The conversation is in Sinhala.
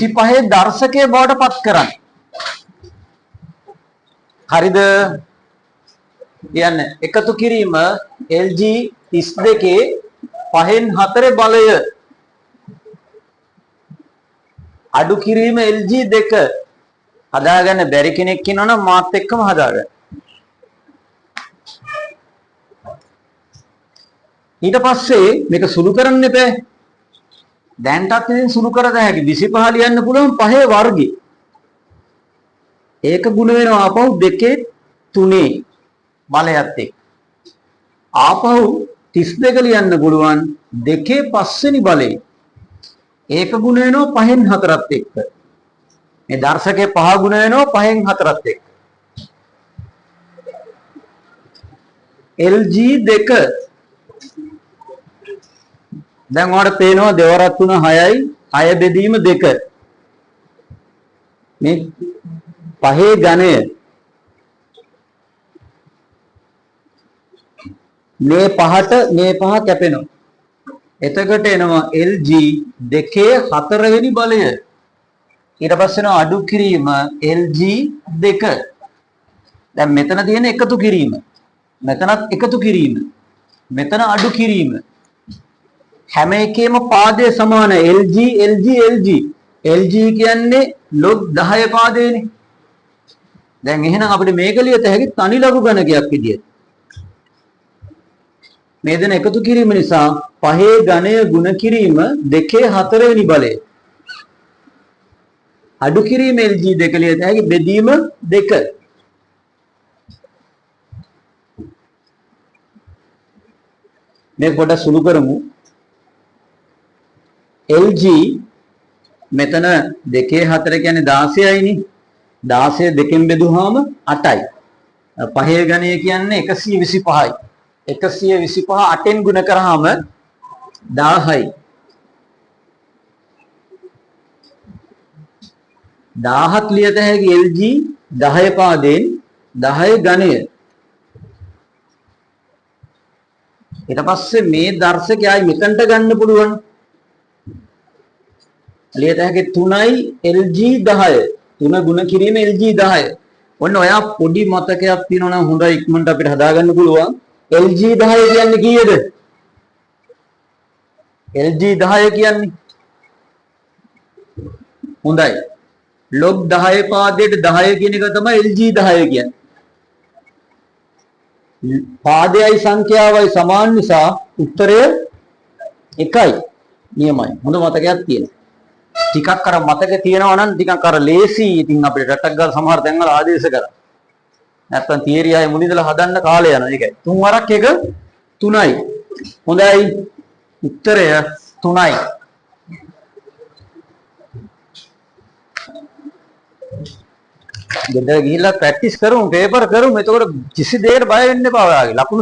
25 දර්ශකයේ බවට පත් කරන්නේ. හරිද? කියන්නේ එකතු කිරීම LG 32 5න් 4 බලය අඩු කිරීම LG 2 හදාගන්න බැරි කෙනෙක් ඉන්නවනම් මාත් එක්කම හදාගන්න. ඊට පස්සේ මේක සුළු කරන්න එපා. දැන්ටත් ඉතින් සුළු කර දැහැකි 25 ලියන්න පුළුවන් 5 වර්ගය. ඒක ගුණ වෙනවා ආපහු 2 3 බලයත් එක්ක. ආපහු 32 ලියන්න පුළුවන් 2 5 වෙනි බලේ. ඒක ගුණ වෙනවා 5න් 4ත් එක්ක. මේ දර්ශකයේ 5 ගුණ වෙනවා 5න් 4ත් එක්ක. LG 2 දැන් ඔයාලට පේනවා දෙවරක් 3 6යි 6 බෙදීම 2 මේ 5 ඝනය මේ 5ට මේ 5 කැපෙනවා. එතකොට එනවා LG 2 4 වෙනි බලය. ඊට පස්සේ එනවා අඩු කිරීම LG 2. දැන් මෙතන තියෙන එකතු කිරීම. මෙතනත් එකතු කිරීම. මෙතන අඩු කිරීම. හැම එකේම පාදය සමාන LG LG LG. LG කියන්නේ log 10 පාදයනේ. දැන් එහෙනම් අපිට මේක ලියත හැකි තනි ලඝු ගණකයක් විදියට. මේ දෙන එකතු කිරීම නිසා 5 ඝනය ගුණ කිරීම 2 4 වෙනි බලය. අඩු කිරීම LG 2 ලියත හැකි බෙදීම 2. මේක පොඩ්ඩක් සුළු කරමු. LG මෙතන 2 4 කියන්නේ 16යි නේ. 16 දෙකෙන් බෙදුවාම 8යි. 5 ඝනය කියන්නේ 125යි. 125 8ෙන් ගුණ කරාම 1000යි. 1000ක් ලියත හැකි LG 10 පාදයෙන් 10 ඝනය. ඊට පස්සේ මේ දර්ශකයයි මෙතනට ගන්න පුළුවන්. ලියත හැකි 3යි LG 10. 3 ගුණ කිරීම LG 10. ඔන්න ඔයා පොඩි මතකයක් තියෙනවා නම් හොඳයි ඉක්මනට අපිට හදාගන්න පුළුවන්. LG 10 කියන්නේ කීයද? LG 10 කියන්නේ හොඳයි. log 10 පාදයට 10 කියන එක තමයි LG 10 කියන්නේ. පාදයයි සංඛ්‍යාවයි සමාන නිසා උත්තරය 1යි. නියමයි. හොඳ මතකයක් තියෙනවා. ටිකක් අර මතක තියෙනවා නම් ටිකක් අර ලේසි. ඉතින් අපිට රටක් ගාලා සමහර තැන්වල ආදේශ කරා. නැත්තම් තියරි ආයේ මුලින්දලා හදන්න කාලය යනවා. ඒකයි. 3 වරක් 1 3යි. හොඳයි. උත්තරය 3යි. ගෙදර ගිහිල්ලා ප්‍රැක්ටිස් කරමු, පේපර් කරමු. එතකොට කිසි දෙයකට බය වෙන්න එපා ඔයාගේ. ලකුණු